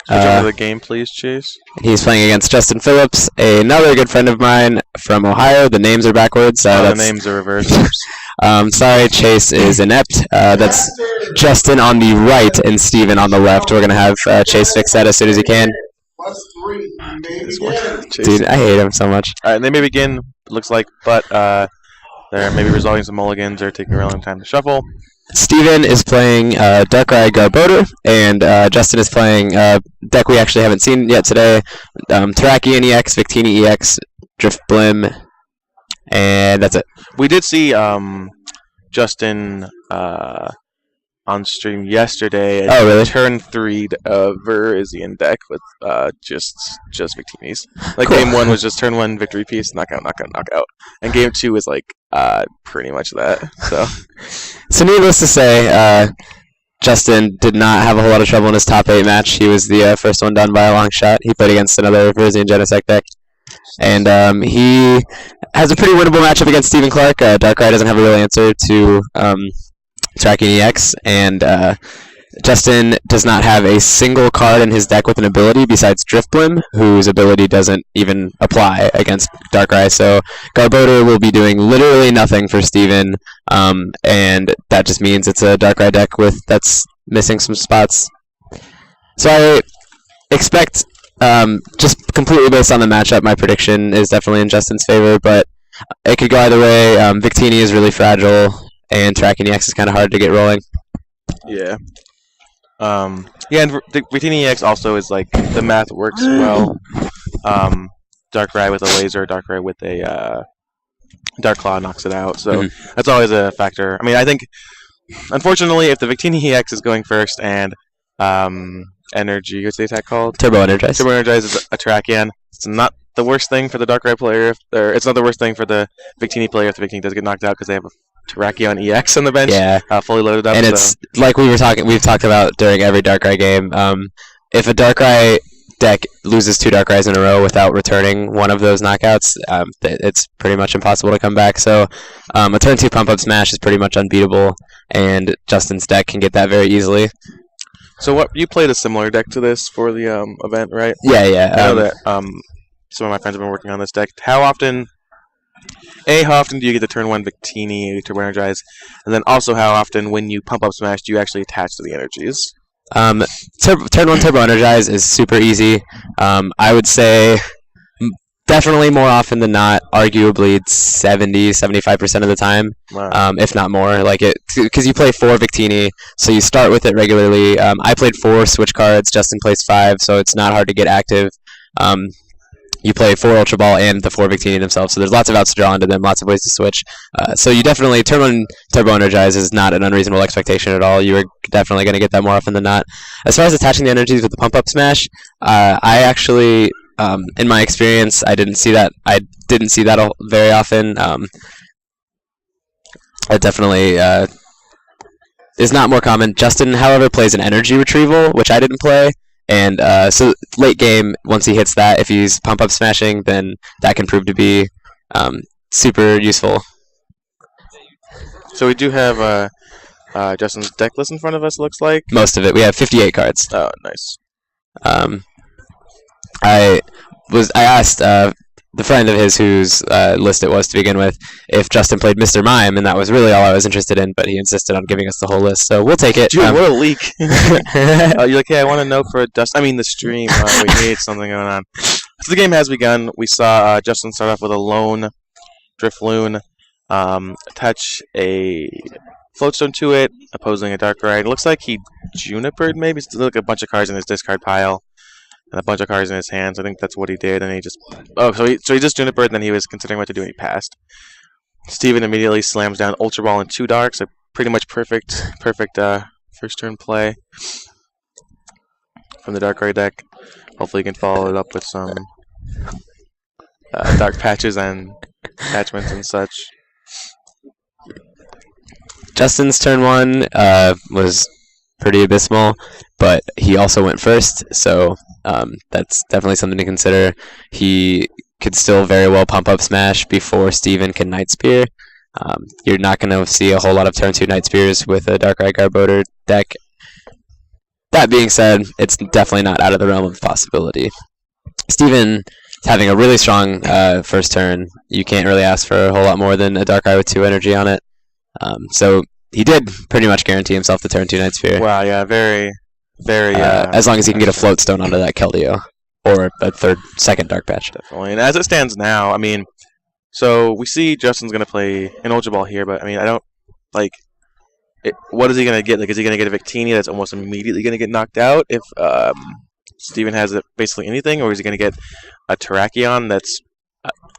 Switch over to the game, please, Chase. He's playing against Justin Phillips, another good friend of mine from Ohio. The names are backwards. The names are reversed. Sorry, Chase is inept. That's Justin on the right and Steven on the left. We're going to have Chase fix that as soon as he can. Dude, I hate him so much. All right, and they may begin, looks like, but they're maybe resolving some mulligans or taking a really long time to shuffle. Steven is playing Darkrai Garbodor, and Justin is playing deck we actually haven't seen yet today. Terraki and EX, Victini EX, Drifblim, and that's it. We did see Justin on stream yesterday. Oh, really? Turn 3 Verizon deck with just Victinis. Like, cool. Game 1 was just turn 1 victory piece, knockout, knockout, knockout. And Game 2 was like pretty much that. So needless to say, Justin did not have a whole lot of trouble in his top 8 match. He was the first one done by a long shot. He played against another Verizon Genesect deck. And he has a pretty winnable matchup against Steven Clark. Darkrai doesn't have a real answer to Tracking EX, and Justin does not have a single card in his deck with an ability besides Drifblim, whose ability doesn't even apply against Darkrai. So Garbodor will be doing literally nothing for Steven, and that just means it's a Darkrai deck that's missing some spots. So I expect, just completely based on the matchup, my prediction is definitely in Justin's favor, but it could go either way. Victini is really fragile, and Tracking EX is kind of hard to get rolling. Yeah. And Victini EX also is like, the math works well. Darkrai with a laser, Darkrai with a Dark Claw knocks it out. So that's always a factor. I mean, I think, unfortunately, if the Victini EX is going first and Energy, what's the attack called? Turbo Energize. Turbo Energize is a Terrakion. It's not the worst thing for the Darkrai player, it's not the worst thing for the Victini player if the Victini does get knocked out because they have a Terraki EX on the bench, fully loaded up. And it's like we've talked about during every Darkrai game. If a Darkrai deck loses 2 Darkrai's in a row without returning one of those knockouts, it's pretty much impossible to come back. So a turn 2 pump up smash is pretty much unbeatable, and Justin's deck can get that very easily. So you played a similar deck to this for the event, right? Yeah. I know that some of my friends have been working on this deck. How often do you get the turn 1 Victini Turbo Energize? And then also how often, when you pump up smash, do you actually attach to the energies? Turn 1 Turbo Energize is super easy. I would say definitely more often than not, arguably 70-75% of the time, if not more. Because you play 4 Victini, so you start with it regularly. I played 4 switch cards, Justin plays 5, so it's not hard to get active. You play 4 Ultra Ball and the 4 Victini themselves, so there's lots of outs to draw into them, lots of ways to switch. So you definitely, turn 1 Turbo Energize is not an unreasonable expectation at all. You are definitely going to get that more often than not. As far as attaching the energies with the pump-up smash, I actually, in my experience, I didn't see that very often. It definitely is not more common. Justin, however, plays an energy retrieval, which I didn't play. And so late game, once he hits that, if he's pump-up smashing, then that can prove to be super useful. So we do have Justin's deck list in front of us, looks like. Most of it. We have 58 cards. Oh, nice. I asked the friend of his whose list it was to begin with if Justin played Mr. Mime, and that was really all I was interested in, but he insisted on giving us the whole list, so we'll take it. Dude, what a leak. You're like, hey, I want to know for the stream. We need something going on. So the game has begun. We saw Justin start off with a lone Drifloon, attach a Floatstone to it, opposing a Darkrai. It looks like he Junipered, maybe. Still like a bunch of cards in his discard pile. And a bunch of cards in his hands. I think that's what he did, and he just... Oh, so he just Junipered, and then he was considering what to do, and he passed. Steven immediately slams down Ultra Ball and 2 Darks. A pretty much perfect first turn play from the Darkrai deck. Hopefully he can follow it up with some Dark Patches and attachments and such. Justin's turn 1 was pretty abysmal, but he also went first, so that's definitely something to consider. He could still very well pump up smash before Steven can Night Spear. You're not going to see a whole lot of turn 2 Night Spears with a Darkrai Garbodor deck, that being said, it's definitely not out of the realm of possibility. Steven having a really strong first turn. You can't really ask for a whole lot more than a Darkrai with 2 energy on it. So he did pretty much guarantee himself the turn 2 Night Sphere. Wow, yeah, very, very. As long as he can get a Float Stone onto that Keldeo. Or a second Dark Patch. Definitely. And as it stands now, I mean, so we see Justin's going to play an Ultra Ball here, but I mean, I don't, like, what is he going to get? Like, is he going to get a Victini that's almost immediately going to get knocked out if Steven has basically anything? Or is he going to get a Terraki that's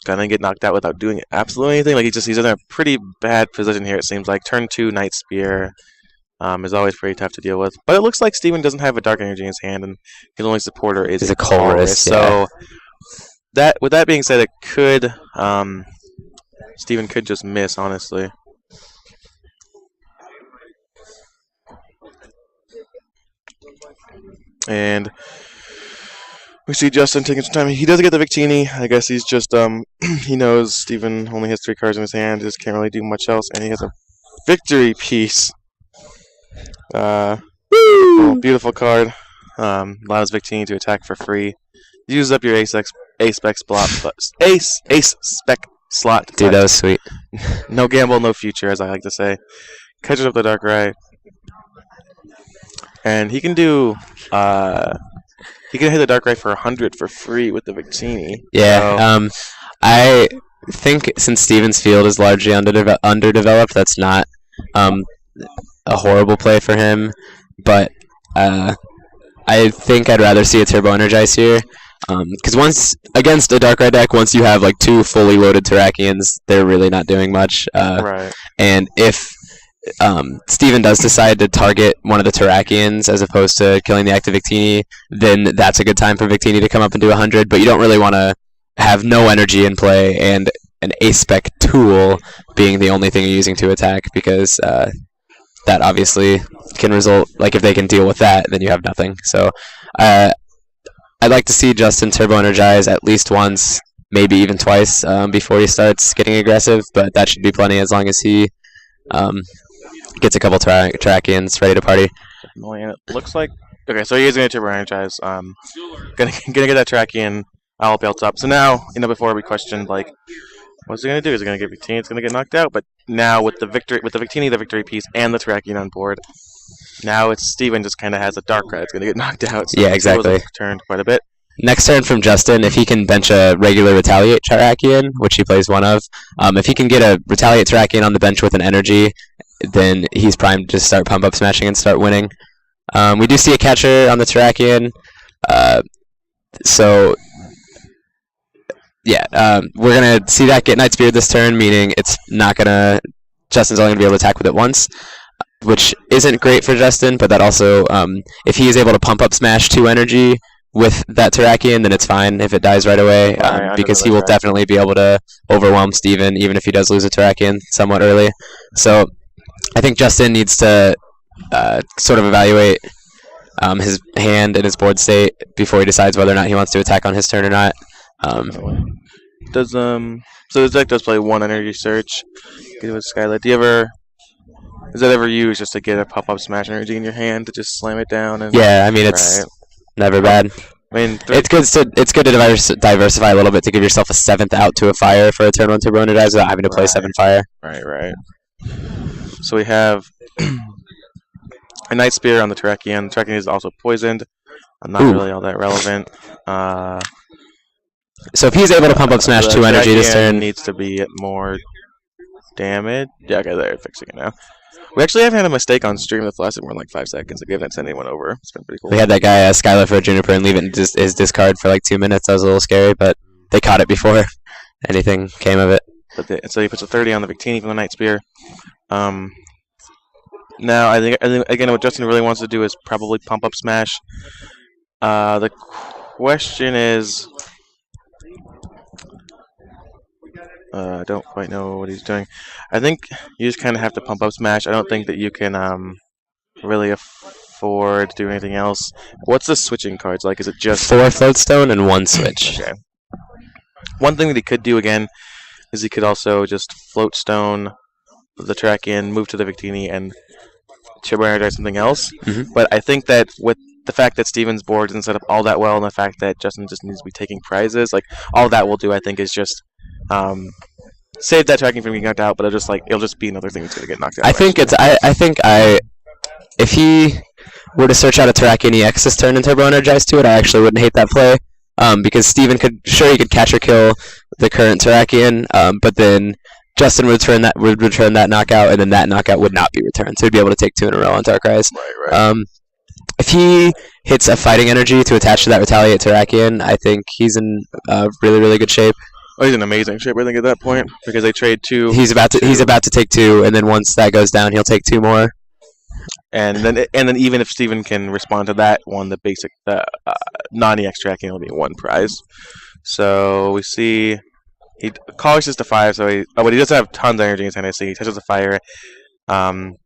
going to get knocked out without doing absolutely anything? Like, he's in a pretty bad position here, it seems like. Turn 2 Night Spear is always pretty tough to deal with. But it looks like Steven doesn't have a Dark Energy in his hand, and his only supporter is a Colress. Yeah. So, with that being said, it could Steven could just miss, honestly. And we see Justin taking some time. He doesn't get the Victini. I guess he's just he knows Steven only has 3 cards in his hand, just can't really do much else, and he has a victory piece. Beautiful card. Allows Victini to attack for free. Use up your ace-spec slot. Dude, that was sweet. No gamble, no future, as I like to say. Catches up the Darkrai. And he can do he can hit the Darkrai for 100 for free with the Victini. Yeah. So. I think since Steven's field is largely underdeveloped, that's not a horrible play for him, but I think I'd rather see a Turbo Energize here, because once against a Darkrai deck, once you have like 2 fully loaded Terrakians, they're really not doing much. Right. And if Steven does decide to target one of the Terrakians as opposed to killing the active Victini, then that's a good time for Victini to come up and do 100, but you don't really want to have no energy in play and an ace-spec tool being the only thing you're using to attack, because that obviously can result, like if they can deal with that, then you have nothing. So I'd like to see Justin Turbo Energize at least once, maybe even twice before he starts getting aggressive, but that should be plenty as long as he gets a couple Terrakians ready to party. Definitely, and it looks like... Okay, so he is going to Turbo Energize. Gonna get that Terrakian all built up. So now, before we questioned, like, what's he going to do? Is he going to get Victini? It's going to get knocked out. But now with the Victini, the victory piece, and the Terrakian on board, now it's Steven just kind of has a Darkrai that's going to get knocked out. So yeah, exactly. Turned quite a bit. Next turn from Justin, if he can bench a regular Retaliate Terrakian, which he plays one of, if he can get a Retaliate Terrakian on the bench with an energy, then he's primed to start pump-up smashing and start winning. We do see a catcher on the Terrakian, so... Yeah, we're going to see that get Night Spear this turn, meaning it's not going to... Justin's only going to be able to attack with it once, which isn't great for Justin, but that also... if he is able to pump up smash 2 energy with that Terrakian, then it's fine if it dies right away, because he will definitely be able to overwhelm Steven, even if he does lose a Terrakian somewhat early. So I think Justin needs to sort of evaluate his hand and his board state before he decides whether or not he wants to attack on his turn or not. So this deck does play 1 energy search. Get it with Skylight. Is that ever used just to get a pop-up smash energy in your hand to just slam it down? And yeah, I mean it's never bad. I mean, it's good to diversify a little bit to give yourself a 7th out to a fire for a turn 1 Turbo Energize without having to play 7 fire. Right. So we have a Night Spear on the Terrakian. The Terrakian is also poisoned. Not really all that relevant. So if he's able to pump up smash 2 energy this turn, needs to be at more damage. Yeah, okay, they're fixing it now. We actually haven't had a mistake on stream that's lasted more than like 5 seconds. Like, we haven't sent anyone over. It's been pretty cool. We had that guy Skylar for a Juniper and leave it in his discard for like 2 minutes. That was a little scary, but they caught it before anything came of it. So he puts a 30 on the Victini from the Night Spear. Now I think again what Justin really wants to do is probably pump up smash. The question is, I don't quite know what he's doing. I think you just kind of have to pump up smash. I don't think that you can really afford to do anything else. What's the switching cards like? Is it just 4 Floatstone and 1 switch? Okay. One thing that he could do again is he could also just Floatstone the Terrakian, move to the Victini, and Turbo Energize something else. Mhm. But I think that with the fact that Steven's board isn't set up all that well, and the fact that Justin just needs to be taking prizes, like all that will do, I think, is just save that tracking from getting knocked out. But it'll just be another thing that's going to get knocked out. If he were to search out a Terraki and EX this turn and Turbo Energize to it, I actually wouldn't hate that play. Because Steven he could catch or kill the current Terrakian, but then Justin would return that knockout, and then that knockout would not be returned. So he'd be able to take 2 in a row on Darkrai's. Right. If he hits a fighting energy to attach to that Retaliate Terrakian, I think he's in really, really good shape. Oh, he's in amazing shape, I think, at that point, because they trade 2. He's about to take 2, and then once that goes down, he'll take 2 more. And then even if Steven can respond to that one, the basic non-EX tracking will be 1 prize. So we see he calls to 5, but he does have tons of energy in his hand. I see he touches a fire, and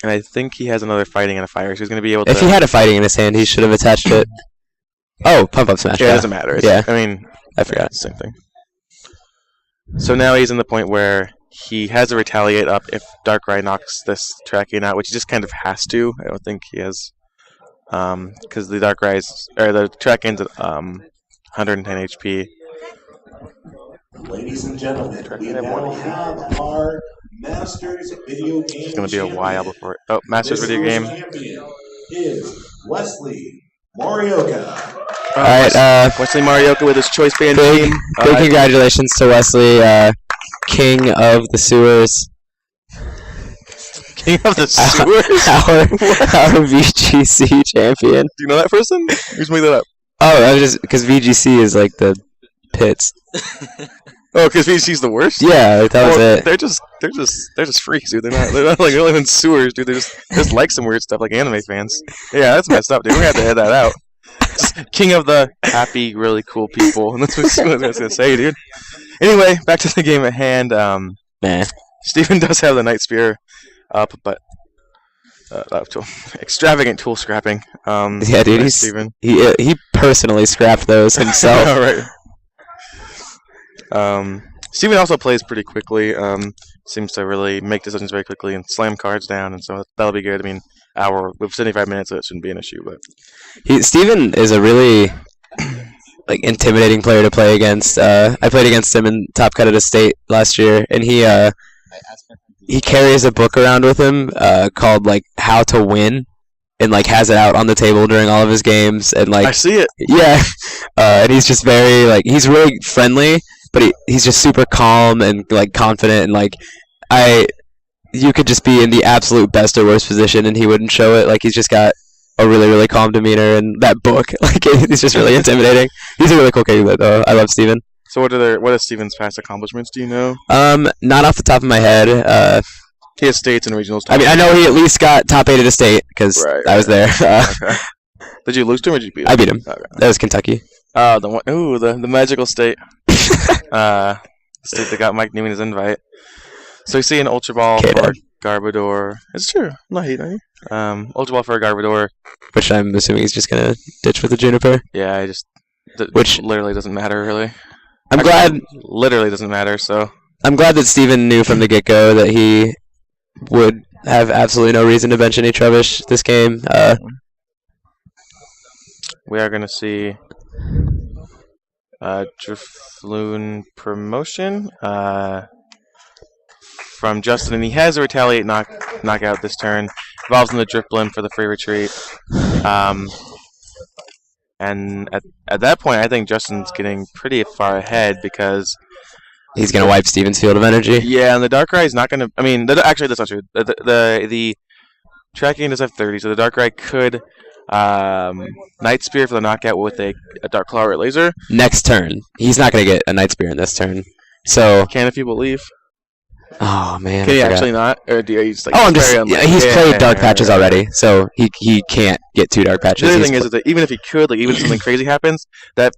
I think he has another fighting and a fire, so he's going to be able to. If he had a fighting in his hand, he should have attached it. Oh, pump up smash. Yeah, it doesn't matter. I forgot. Same thing. So now he's in the point where he has a Retaliate up if Darkrai knocks this Terrakion out, which he just kind of has to. I don't think he has, because the Terrakion's at 110 HP. Ladies and gentlemen, we now have our Masters video game. It's going to be a while before. Oh, Masters video game. Champion is Wesley Morioka. All right, Wesley Morioka with his choice band big team. Congratulations to Wesley, King of the Sewers. King of the Sewers? our VGC champion. Do you know that person? Who's made that up? Oh, I was just because VGC is like the pits. Oh, because VGC's the worst? Yeah, that was it. They're just freaks, dude. They're not like they live in sewers, dude. They just like some weird stuff, like anime fans. Yeah, that's messed up, dude. We're gonna have to edit that out. Just King of the happy, really cool people, and that's what I was gonna say, dude. Anyway, back to the game at hand. Steven does have the Night Spear up, but extravagant tool scrapping. Yeah, dude. Steven. He personally scrapped those himself. All right. Steven also plays pretty quickly. Seems to really make decisions very quickly and slam cards down, and so that'll be good. I mean, with 75 minutes, so it shouldn't be an issue. But Steven is a really intimidating player to play against. I played against him in Top Cut at a state last year, and he carries a book around with him called How to Win, and has it out on the table during all of his games, and I see it. Yeah, and he's just very he's really friendly, but he's just super calm and confident, and you could just be in the absolute best or worst position and he wouldn't show it. He's just got a really, really calm demeanor, and that book, he's just really intimidating. He's a really cool kid, though. I love Steven. So what are Steven's past accomplishments? Do you know? Not off the top of my head. He has states and regionals. I mean, I know he at least got top 8 at a state because I was there. Okay. Did you lose to him or did you beat him? I beat him. Okay. That was Kentucky. Oh, the magical state. The state that got Mike Newman his invite. So you see an Ultra Ball for Garbodor. It's true. I'm not hating on you. Ultra Ball for a Garbodor. Which I'm assuming he's just going to ditch with the Juniper. Yeah, which literally doesn't matter, really. I'm glad. Literally doesn't matter, so. I'm glad that Steven knew from the get-go that he would have absolutely no reason to bench any Trubbish this game. We are going to see Drifloon promotion from Justin, and he has a Retaliate knockout this turn. Evolves into Drifloon for the free retreat. And at that point, I think Justin's getting pretty far ahead because he's going to wipe Steven's field of energy. Yeah, and the Darkrai is not going to. I mean, actually, that's not true. The tracking does have 30, so the Darkrai could Night Spear for the knockout with a Dark Claw or Laser. Next turn. He's not going to get a Night Spear in this turn. So can if you believe. Oh man. Can he actually not? Or do you just he's played Dark Patches already, so he can't get 2 Dark Patches. The other thing is that even if he could, even if something crazy happens, that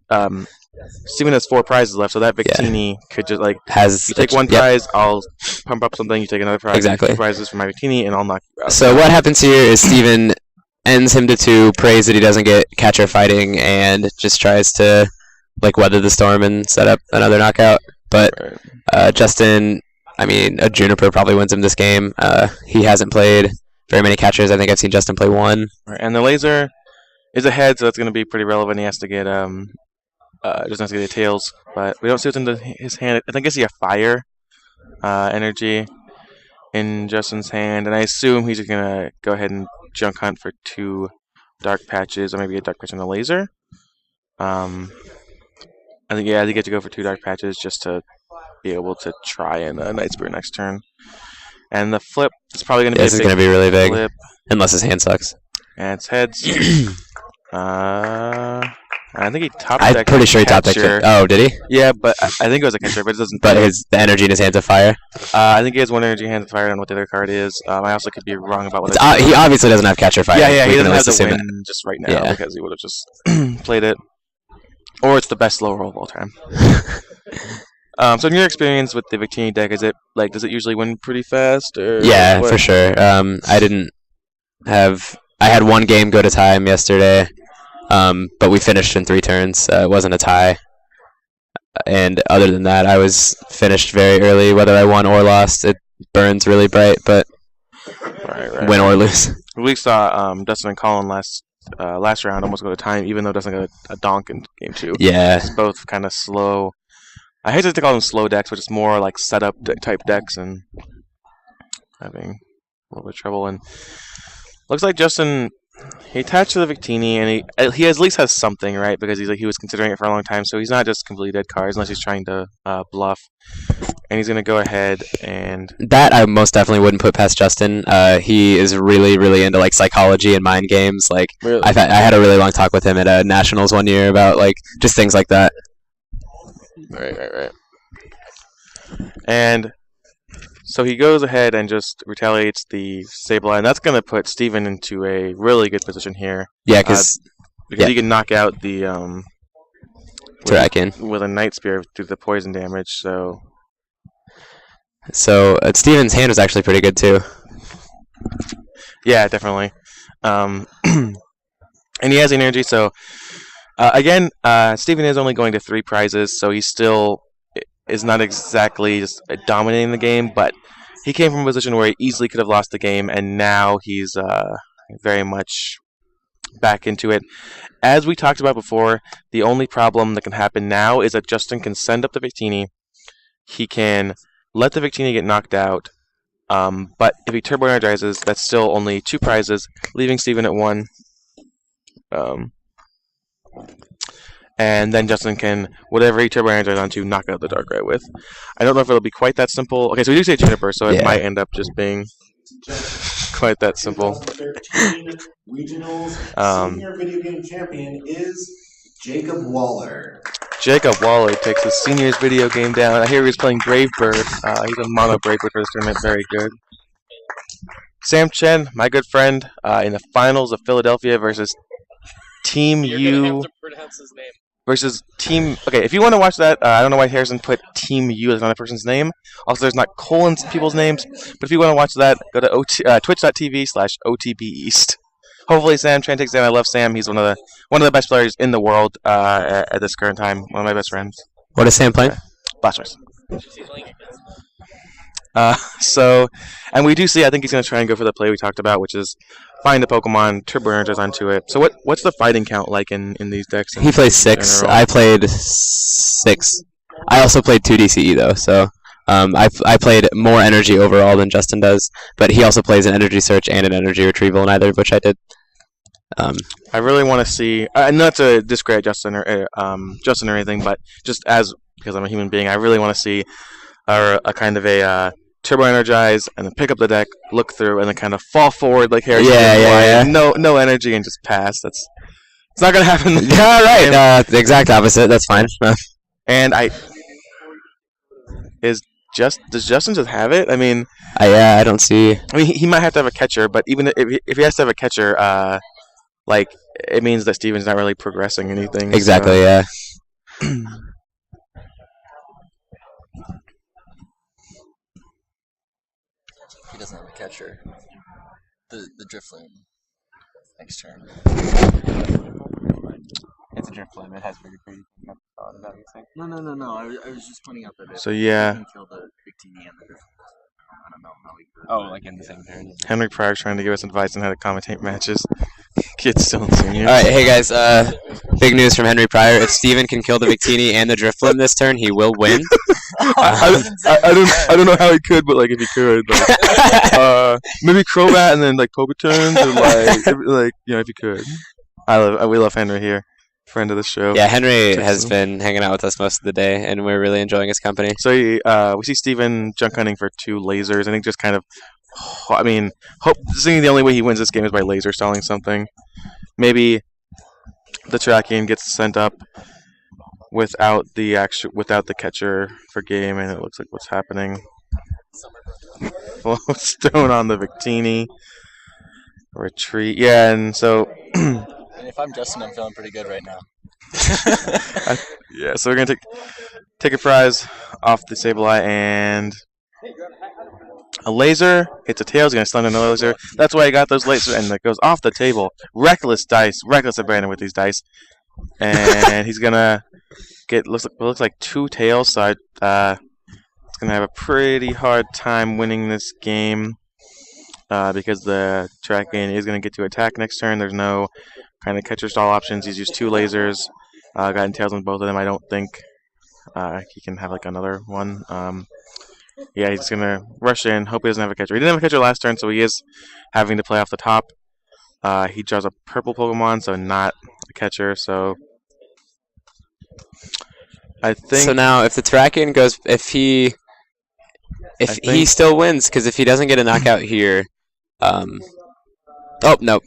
Steven has 4 prizes left, so that Victini could just you take 1 prize, I'll pump up something, you take another prize, exactly. 2 prizes for my Victini, and I'll knock you out. So what happens here is Steven ends him to 2, prays that he doesn't get catcher fighting, and just tries to weather the storm and set up another knockout. But right. Justin, I mean, a Juniper probably wins him this game. He hasn't played very many catchers. I think I've seen Justin play one. Right, and the laser is ahead, so that's going to be pretty relevant. He has to get just has to get the tails, but we don't see what's in his hand. I think I see a fire energy in Justin's hand, and I assume he's going to go ahead and junk hunt for 2 dark patches, or maybe a dark patch and a laser. I think you get to go for 2 dark patches just to be able to try in a Night Spirit next turn. And the flip is probably going to be This is going to be really big, flip, unless his hand sucks. and it's heads. I think he top I'm decked pretty sure he top catcher. decked it. Oh, did he? Yeah, but I think it was a catcher, but it doesn't. But the energy in his hand's a fire. I think he has 1 energy hand fire. I don't know what the other card is. I also could be wrong about what. He obviously doesn't have catcher fire. Yeah, We he can doesn't at have least the assume win just right now because he would have just played it. Or it's the best slow roll of all time. So in your experience with the Victini deck, is it does it usually win pretty fast? Or Yeah, what? for sure. I had 1 game go to time yesterday, but we finished in 3 turns. It wasn't a tie. And other than that, I was finished very early, whether I won or lost. It burns really bright, but Right. win or lose. We saw Dustin and Colin last round almost go to time, even though Dustin got a donk in game 2. Yeah. It's both kind of slow. I hesitate to call them slow decks, but it's more like setup type decks and having a little bit of trouble. And looks like Justin, he attached to the Victini, and he at least has something, right? Because he was considering it for a long time, so he's not just completely dead cards unless he's trying to bluff. And he's gonna go ahead and That I most definitely wouldn't put past Justin. He is really, really into psychology and mind games. really. I had a really long talk with him at nationals one year about just things like that. Right. And so he goes ahead and just retaliates the Sableye, and that's going to put Steven into a really good position here. Yeah, because he can knock out the Terraki. with a Night Spear through the poison damage. So Steven's hand was actually pretty good too. yeah, definitely. And he has energy, so again, Steven is only going to 3 prizes, so he still is not exactly just dominating the game, but he came from a position where he easily could have lost the game, and now he's very much back into it. As we talked about before, the only problem that can happen now is that Justin can send up the Victini. He can let the Victini get knocked out, but if he turbo energizes, that's still only 2 prizes, leaving Steven at 1. And then Justin can, whatever he turbo energizes onto, knock out the Darkrai with. I don't know if it'll be quite that simple. Okay, so we do say Juniper, so it might end up just being quite that simple. 2013 Regionals Senior Video Game Champion is Jacob Waller. Jacob Waller takes his seniors video game down. I hear he's playing Brave Bird. He's a mono Brave Bird for this tournament. Very good. Sam Chen, my good friend, in the finals of Philadelphia versus Team You're U gonna have to pronounce his name. versus Team. Okay, if you want to watch that, I don't know why Harrison put Team U as another person's name. Also, there's not colons in people's names. But if you want to watch that, go to twitch.tv/OTBEast. Hopefully, Sam Chen takes down. I love Sam. He's one of the best players in the world at this current time. One of my best friends. What is Sam playing? Blastoise. And we do see, I think he's going to try and go for the play we talked about, which is find a Pokemon, turbo energize onto it. So what's the fighting count like in these decks? He plays 6. general? I played 6. I also played 2 DCE though, so I played more energy overall than Justin does, but he also plays an energy search and an energy retrieval, neither of which I did. I really want to see, not to discredit Justin or anything, but just because I'm a human being, I really want to see a kind of a turbo energize and then pick up the deck, look through, and then kind of fall forward like Harry. Yeah. No energy and just pass. It's not gonna happen. Yeah, right. The exact opposite. That's fine. And does Justin just have it? I mean, I don't see. I mean, he might have to have a catcher, but even if he has to have a catcher, it means that Steven's not really progressing anything. Exactly. So. Yeah. He doesn't have a catcher. The Drifloon next turn. It's a Drifloon. It has bigger pretty. No. I was just pointing out that So yeah. you can kill the Victini and the Drifloon. I don't know. Oh, like in the same turn. Henry Pryor trying to give us advice on how to commentate matches. Kid's still in seniors. All right, hey guys. Big news from Henry Pryor. If Steven can kill the Victini and the Drifloon this turn, he will win. I don't know how he could, but like if he could, like, maybe Crobat and then like Poke turns, or like if he could. We love Henry here, friend of the show. Yeah, Henry has been hanging out with us most of the day, and we're really enjoying his company. So we see Steven junk hunting for 2 lasers. I think just kind of, seeing the only way he wins this game is by laser stalling something. Maybe the Terraki gets sent up without the catcher for game, and it looks like what's happening. Well, stone on the Victini. Retreat. Yeah, and so. And if I'm Justin, I'm feeling pretty good right now. Yeah, so we're gonna take a prize off the Sableye and a laser. It's a tail. He's gonna stun another laser. That's why I got those lasers, and it goes off the table. Reckless abandon with these dice, and he's gonna get looks like 2 tails. So it's gonna have a pretty hard time winning this game because the Terraki is gonna get to attack next turn. There's no kind of catcher stall options. He's used 2 lasers. Gotten tails on both of them. I don't think he can have like another one. Yeah, he's gonna rush in. Hope he doesn't have a catcher. He didn't have a catcher last turn, so he is having to play off the top. He draws a purple Pokemon, so not a catcher. So I think. So now, if the Terrakion goes, if he still wins, because if he doesn't get a knockout here, oh no,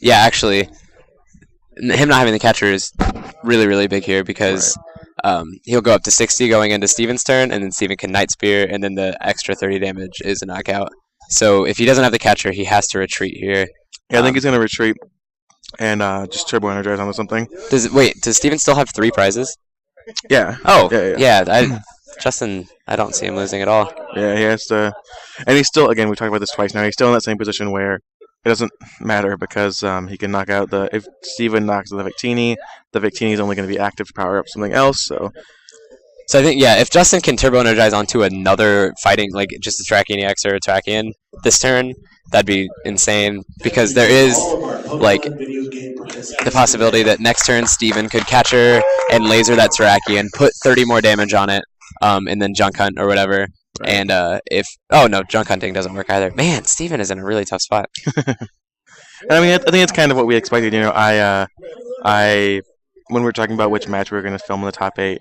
yeah, actually, him not having the catcher is really, really big here because he'll go up to 60 going into Steven's turn, and then Steven can Night Spear, and then the extra 30 damage is a knockout. So if he doesn't have the catcher, he has to retreat here. Yeah, I think he's going to retreat and just Turbo Energize onto something. Does Steven still have 3 prizes? Yeah. Oh, yeah. Justin, I don't see him losing at all. Yeah, he has to. And he's still, again, we talked about this twice now, he's still in that same position where it doesn't matter because he can knock out if Steven knocks the Victini is only going to be active to power up something else. So I think, yeah, if Justin can Turbo Energize onto another fighting, like just a Terrakion EX or a Terrakion this turn, that'd be insane because there is, like, the possibility that next turn Steven could catcher and laser that Terrakion, put 30 more damage on it, and then Junk Hunt or whatever. Right. And Junk Hunting doesn't work either. Man, Steven is in a really tough spot. I mean, I think it's kind of what we expected. You know, I when we were talking about which match we were going to film in the top 8,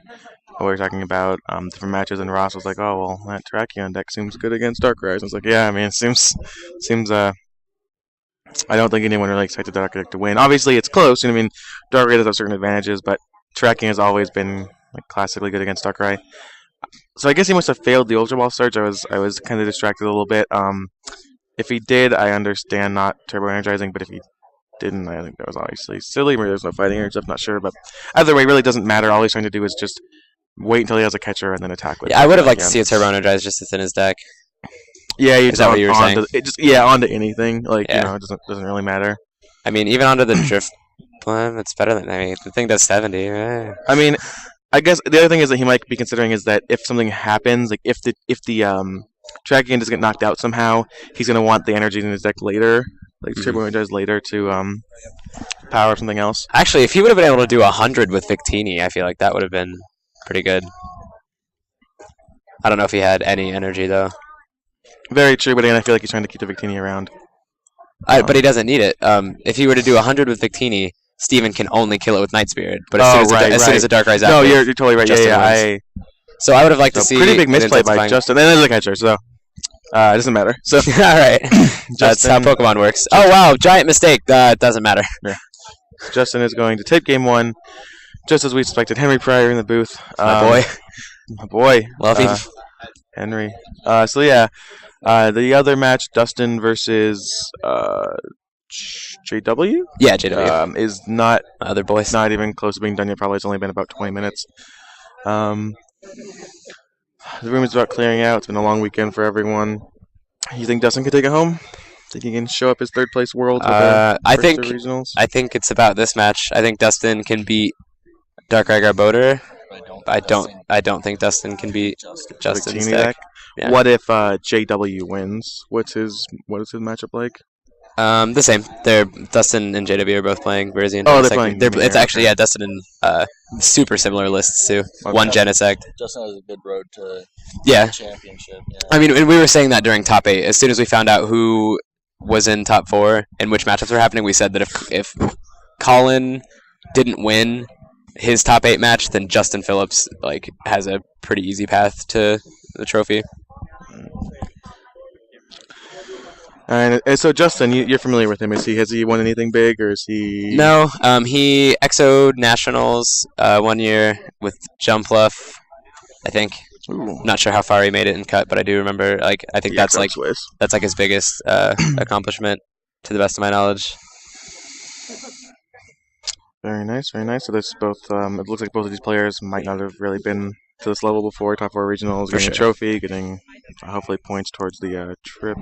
we were talking about different matches, and Ross was like, "Oh, well, that Terrakion deck seems good against Darkrai." I was like, "Yeah, I mean, it seems. I don't think anyone really expected Darkrai deck to win. Obviously, it's close. I mean, Darkrai does have certain advantages, but Terrakion has always been like classically good against Darkrai. So I guess he must have failed the Ultra Ball Surge. I was kind of distracted a little bit. If he did, I understand not Turbo Energizing, but if he didn't, I think that was obviously silly. Maybe there's no fighting or stuff. Not sure, but either way, it really doesn't matter. All he's trying to do is just wait until he has a catcher and then attack with. Yeah, I would have liked to see a Turbo Energize just to thin his deck. Yeah, is that what you were saying? Onto anything. Like it doesn't really matter. I mean, even onto the Drift Plum, it's better than the thing does 70. I mean, I guess the other thing is that he might be considering is that if something happens, like if the Terrakion does get knocked out somehow, he's gonna want the energy in his deck later, like Turbo Energize later to power something else. Actually, if he would have been able to do 100 with Victini, I feel like that would have been pretty good. I don't know if he had any energy though. Very true, but again, I feel like he's trying to keep the Victini around. But he doesn't need it. If he were to do 100 with Victini, Steven can only kill it with Night Spirit. But as soon as the Darkrai's active, no, you're totally right. Yeah. So I would have liked to see pretty big misplay by Justin. And then there's a catcher, so it doesn't matter. So all right, that's how Pokemon works. Oh wow, giant mistake. It doesn't matter. Yeah. Justin is going to tape game 1, just as we expected. Henry Pryor in the booth. My boy. Love him. Henry. The other match, Dustin versus JW? Yeah, JW. Is not other boys. Not even close to being done yet. Probably it's only been about 20 minutes. The room is about clearing out. It's been a long weekend for everyone. You think Dustin could take it home? Think he can show up his third place world? I think it's about this match. I think Dustin can beat Darkrai Garbodor. I don't think Dustin can beat Justin's deck. Yeah. What if JW wins? What is his matchup like? The same. They're Dustin and JW are both playing Verzi and Oh, they're Genesect. playing It's there, actually okay. yeah, Dustin and super similar lists too. Okay. One Genesect. Justin has a good road to Yeah. the championship. Yeah. I mean, and we were saying that during top 8. As soon as we found out who was in top 4 and which matchups were happening, we said that if Colin didn't win his top 8 match, then Justin Phillips has a pretty easy path to the trophy. And so Justin, you're familiar with him. Has he won anything big, or is he? No, he XO'd Nationals 1 year with Jumpluff, I think. Ooh. Not sure how far he made it in cut, but I do remember. I think that's Swiss. his biggest accomplishment, to the best of my knowledge. Very nice, very nice. So this both. It looks like both of these players might not have really been to this level before. Top 4 regionals, For getting a sure. trophy, getting hopefully points towards the trip.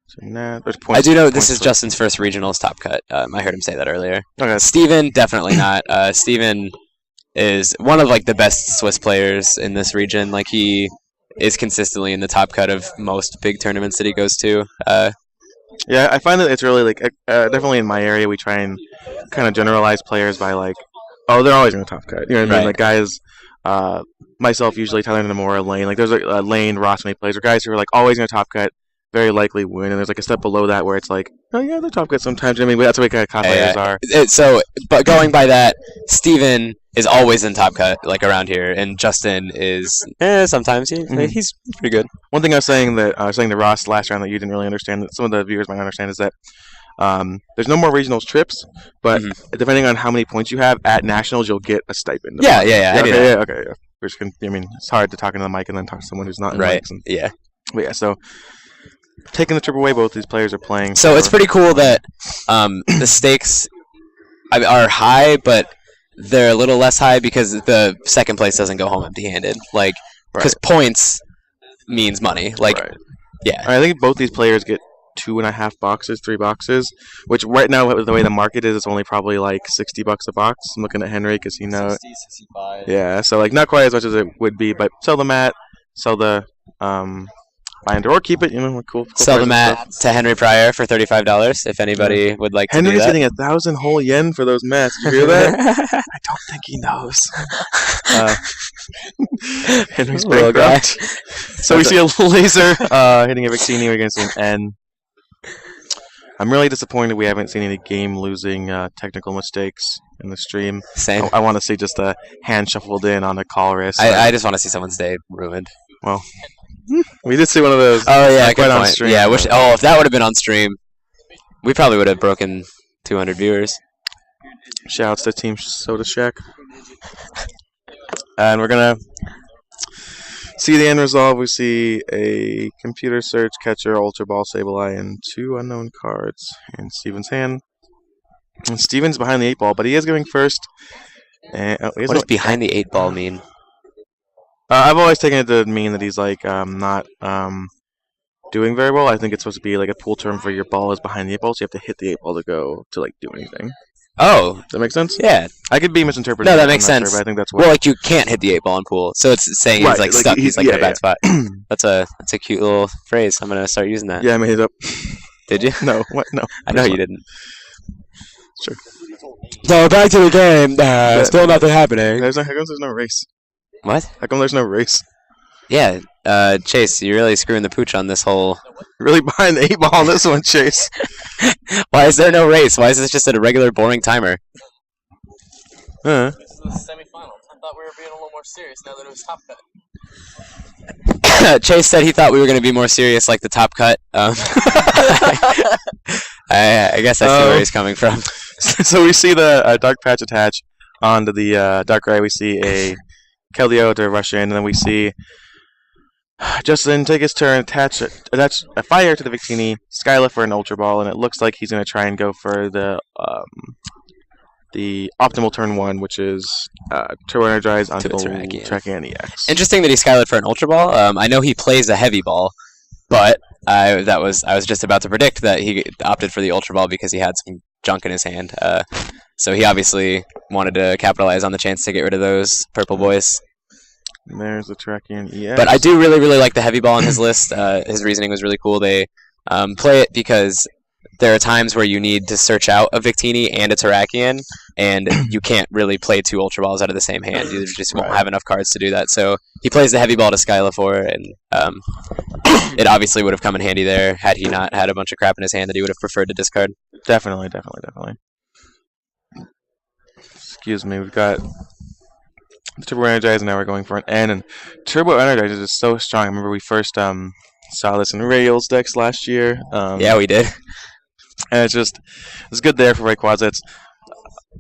So there's I points, do know this points is for- Justin's first regionals top cut. I heard him say that earlier. Okay. Steven, definitely not. Steven is one of the best Swiss players in this region. He is consistently in the top cut of most big tournaments that he goes to. Yeah, I find that it's really definitely in my area we try and kind of generalize players by they're always in the top cut. You know what I mean? Right. Guys, myself usually Tyler Namora, Lane. There's a Lane, Ross when he plays, or guys who are always in the top cut, very likely win. And there's a step below that where it's oh yeah, they're top cut sometimes. I mean, that's the way COD players are. But going by that, Steven is always in top cut around here, and Justin is sometimes he's pretty good. One thing I was saying to Ross last round that you didn't really understand, that some of the viewers might not understand, is that there's no more regionals trips, but depending on how many points you have at nationals, you'll get a stipend. Yeah. I knew that. Okay, yeah. Which it's hard to talk into the mic and then talk to someone who's not in Right. mics. Yeah. But yeah, so taking the trip away, both these players are playing. So it's pretty cool that the stakes are high, but they're a little less high because the second place doesn't go home empty-handed. Because points means money. Right. Yeah. I think both these players get 2.5 boxes, 3 boxes, which right now with the way the market is, it's only probably $60 a box. I'm looking at Henry because 60, 65. Yeah, so not quite as much as it would be, but sell the mat, sell the binder, or keep it. Cool Sell the prices and mat stuff. to Henry Pryor for $35 if anybody would like to do Henry's that. getting 1,000 whole yen for those mats. Did you hear that? I don't think he knows. Henry's Little guy. bankrupt. So we see a laser hitting a Victini. We're going to see an N. I'm really disappointed we haven't seen any game-losing technical mistakes in the stream. Same. I want to see just a hand shuffled in on a call wrist. I just want to see someone's day ruined. Well, we did see one of those. Oh yeah, Not good quite on point. stream, Yeah, but- if that would have been on stream, we probably would have broken 200 viewers. Shouts to Team Soda Shack. And we're going to see the end result. We see a computer search, catcher, Ultra Ball, Sableye, and 2 unknown cards in Steven's hand. And Steven's behind the 8 ball, but he is going first. And, What does behind the 8 ball mean? I've always taken it to mean that he's not doing very well. I think it's supposed to be a pool term for your ball is behind the 8 ball, so you have to hit the 8 ball to go to do anything. Oh, Does that make sense? yeah. I could be misinterpreting. No, that I'm makes not sure, sense. but I think that's what. Well, you can't hit the 8 ball in pool, so it's saying Right, he's stuck. He's in a yeah. bad spot. That's a cute little phrase. I'm gonna start using that. Yeah, I made it up. Did you? No, what? No. I know you didn't. Sure. So back to the game. Still nothing happening. How come there's no race? What? How come there's no race? Yeah, Chase, you're really screwing the pooch on this whole. Really behind the 8 ball on this one, Chase. Why is there no race? Why is this just a regular boring timer? Uh, This is the semifinal. I thought we were being a little more serious now that it was top cut. Chase said he thought we were going to be more serious, like the top cut. I guess I see where he's coming from. so we see the dark patch attach onto the Darkrai. We see a Keldeo to rush in, and then we see Justin take his turn, attach a fire to the Victini, Skyla for an Ultra Ball, and it looks like he's going to try and go for the optimal turn 1, which is Turbo Energize onto the the Terraki. Terraki EX. Interesting that he skylit for an Ultra Ball. I know he plays a Heavy Ball, but I was just about to predict that he opted for the Ultra Ball because he had some junk in his hand. So he obviously wanted to capitalize on the chance to get rid of those purple boys. And there's the Terraki and EX. But I do really, really like the heavy ball on his list. His reasoning was really cool. They play it because there are times where you need to search out a Victini and a Terrakian, and you can't really play two Ultra Balls out of the same hand. You just won't have enough cards to do that. So he plays the heavy ball to Skyla for, and it obviously would have come in handy there had he not had a bunch of crap in his hand that he would have preferred to discard. Definitely. Excuse me, we've got the Turbo Energize, and now we're going for an N. And Turbo Energize is so strong. I remember we first saw this in Rails decks last year. Yeah, we did. And it's good there for Rayquaza. It's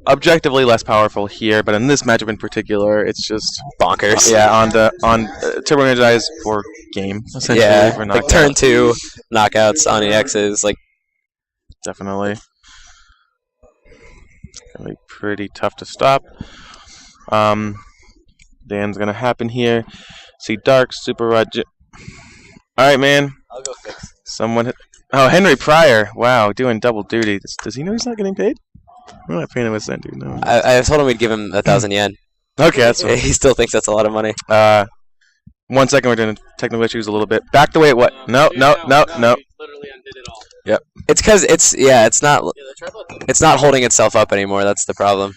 objectively less powerful here, but in this matchup in particular, it's just bonkers. Yeah, on Turbo Energize for game, essentially. Yeah, for like turn 2 knockouts on EXs, like definitely. Gonna be pretty tough to stop. Dan's gonna happen here. See Dark, Super Rod. Alright, man. I'll go fix. Someone hit. Oh, Henry Pryor. Wow, doing double duty. Does he know he's not getting paid? I'm not paying him a cent, dude. No. I told him we'd give him 1,000 yen. Okay, that's fine. He still thinks that's a lot of money. 1 second, we're doing technical issues a little bit. Back the way it what? No. Literally undid it all. Yep. It's because it's not holding itself up anymore. That's the problem.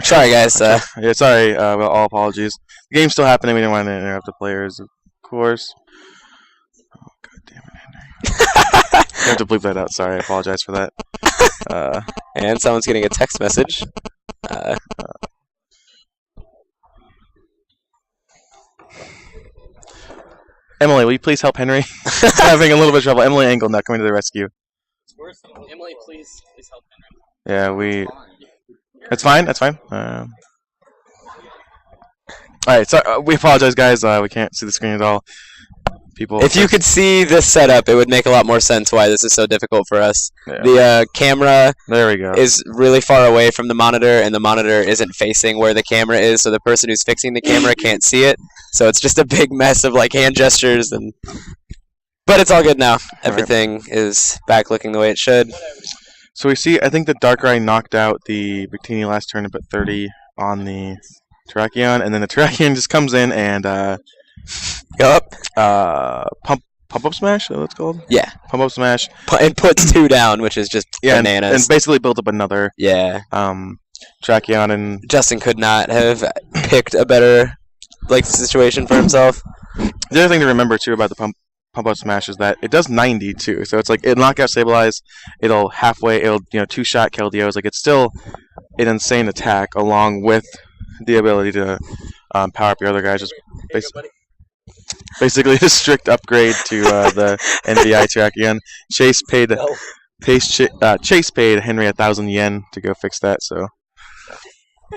Sorry, guys. Yeah, sorry. Well, all apologies. The game's still happening. We didn't want to interrupt the players, of course. Oh, God damn it, Henry. I have to bleep that out. Sorry, I apologize for that. And someone's getting a text message. Emily, will you please help Henry? He's having a little bit of trouble. Emily Engel now coming to the rescue. Emily, please help Henry. Yeah, It's fine. That's fine. All right. So we apologize, guys. We can't see the screen at all. People. If you could see this setup, it would make a lot more sense why this is so difficult for us. Yeah. The camera There we go. is really far away from the monitor, and the monitor isn't facing where the camera is, so the person who's fixing the camera can't see it. So it's just a big mess of like hand gestures, but it's all good now. Everything is back looking the way it should. So we see. I think the Darkrai knocked out the Victini last turn, at 30 on the Terrakion, and then the Terrakion just comes in and pump up smash. Is that what it's called? Yeah. Pump up smash. And puts 2 down, which is just bananas. And basically built up another. Yeah. Terrakion, and Justin could not have picked a better situation for himself. The other thing to remember too about the pump up smash is that it does 90 too. So it's like it'll knockout stabilize. It'll 2-shot kill DOs. Like it's still an insane attack along with the ability to power up your other guys. Just basically a strict upgrade to the NVI Terrakion. Chase paid Henry 1,000 yen to go fix that. So.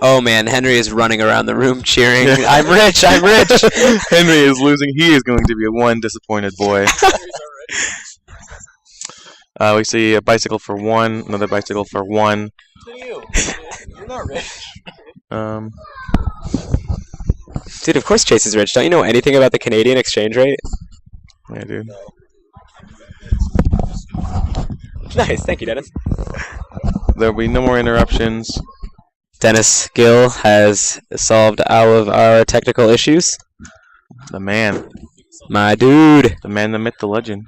Oh man, Henry is running around the room cheering. I'm rich. I'm rich. Henry is losing. He is going to be one disappointed boy. We see a bicycle for 1, another bicycle for 1. You're not rich. Dude, of course Chase is rich. Don't you know anything about the Canadian exchange rate? Yeah, dude. Nice, thank you, Dennis. There'll be no more interruptions. Dennis Gill has solved all of our technical issues. The man. My dude. The man, the myth, the legend.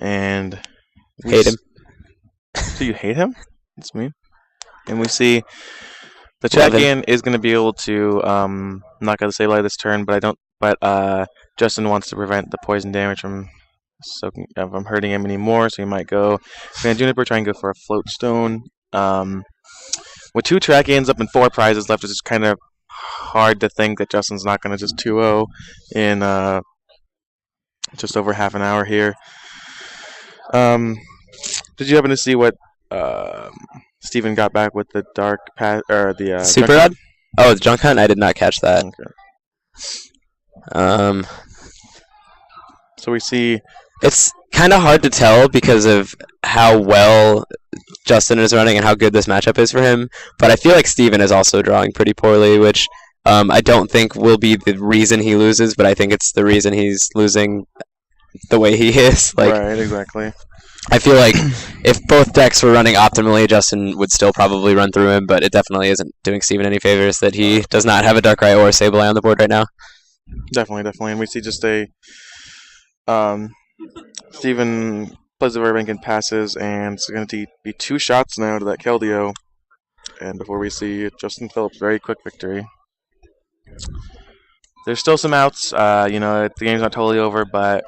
And Hate him. Do you hate him? That's mean. And we see the Terrakion is going to be able to knock out the Sableye this turn, but Justin wants to prevent the poison damage from hurting him anymore, so he might go Van Juniper, try and go for a float stone. With 2 Terrakions up and 4 prizes left, it's just kind of hard to think that Justin's not going to just 2-0 in just over half an hour here. Did you happen to see what Steven got back with the dark or the Super Rod? Oh, the Junk Hunt? I did not catch that. Okay. So we see. It's kind of hard to tell because of how well Justin is running and how good this matchup is for him. But I feel like Steven is also drawing pretty poorly, which I don't think will be the reason he loses, but I think it's the reason he's losing the way he is. Right, exactly. I feel like if both decks were running optimally, Justin would still probably run through him, but it definitely isn't doing Steven any favors that he does not have a Darkrai or a Sableye on the board right now. Definitely. And we see just a Steven plays the Burbank and passes, and it's going to be 2 shots now to that Keldeo. And before we see Justin Phillips, very quick victory. There's still some outs. The game's not totally over, but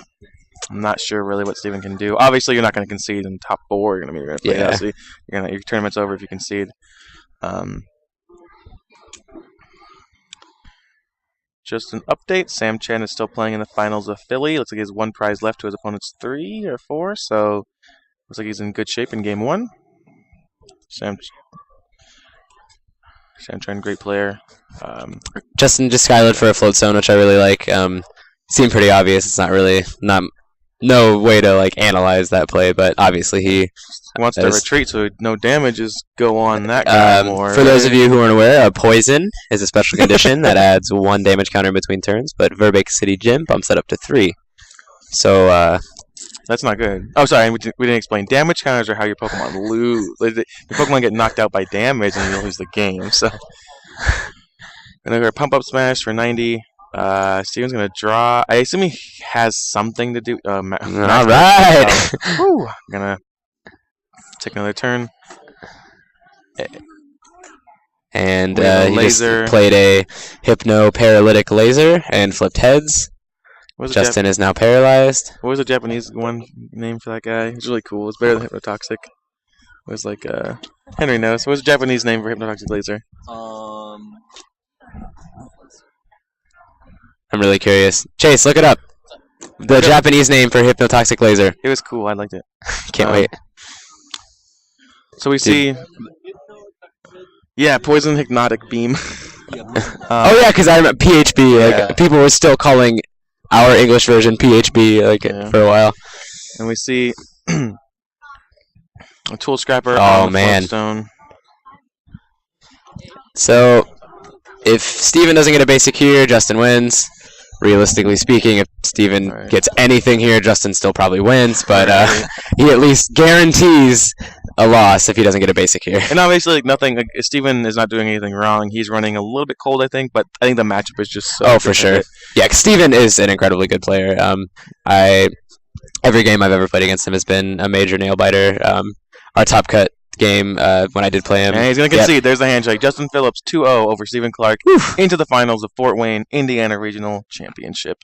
I'm not sure really what Steven can do. Obviously, you're not going to concede in top 4. You're going to play out, so your tournament's over if you concede. Just an update. Sam Chen is still playing in the finals of Philly. Looks like he has 1 prize left to his opponent's 3 or 4, so looks like he's in good shape in game 1. Sam Chen, great player. Justin just skylit for a float zone, which I really like. Seemed pretty obvious. It's no way to like analyze that play, but obviously he wants to retreat, so no damages go on that guy more. For those of you who aren't aware, poison is a special condition that adds 1 damage counter in between turns, but Verbeek City Gym bumps that up to 3. So that's not good. Oh, sorry, we didn't explain. Damage counters are how your Pokemon lose. Your Pokemon get knocked out by damage, and you lose the game. So, and a pump up smash for 90. Steven's gonna draw. I assume he has something to do. All right. I'm gonna take another turn. And he just played a Hypno Paralytic Laser and flipped heads. Justin is now paralyzed. What was the Japanese name for that guy? It's really cool. It's better than Hypnotoxic. It was like Henry knows. What was the Japanese name for Hypnotoxic Laser? I'm really curious. Chase, look it up. The Japanese name for Hypnotoxic Laser. It was cool. I liked it. Can't wait. So we see... Yeah, Poison Hypnotic Beam. Oh, yeah, because I remember PHB. Like, people were still calling our English version PHB for a while. And we see a Tool Scrapper on the man. Stone. So, if Steven doesn't get a basic here, Justin wins. Realistically speaking, if Steven gets anything here, Justin still probably wins, but he at least guarantees a loss if he doesn't get a basic here. And obviously, Steven is not doing anything wrong. He's running a little bit cold, I think, but I think the matchup is just so for sure. Yeah, because Steven is an incredibly good player. Every game I've ever played against him has been a major nail biter. Our top cut game when I did play him. And he's going to concede. There's the handshake. Justin Phillips 2-0 over Stephen Clark into the finals of Fort Wayne, Indiana Regional Championship.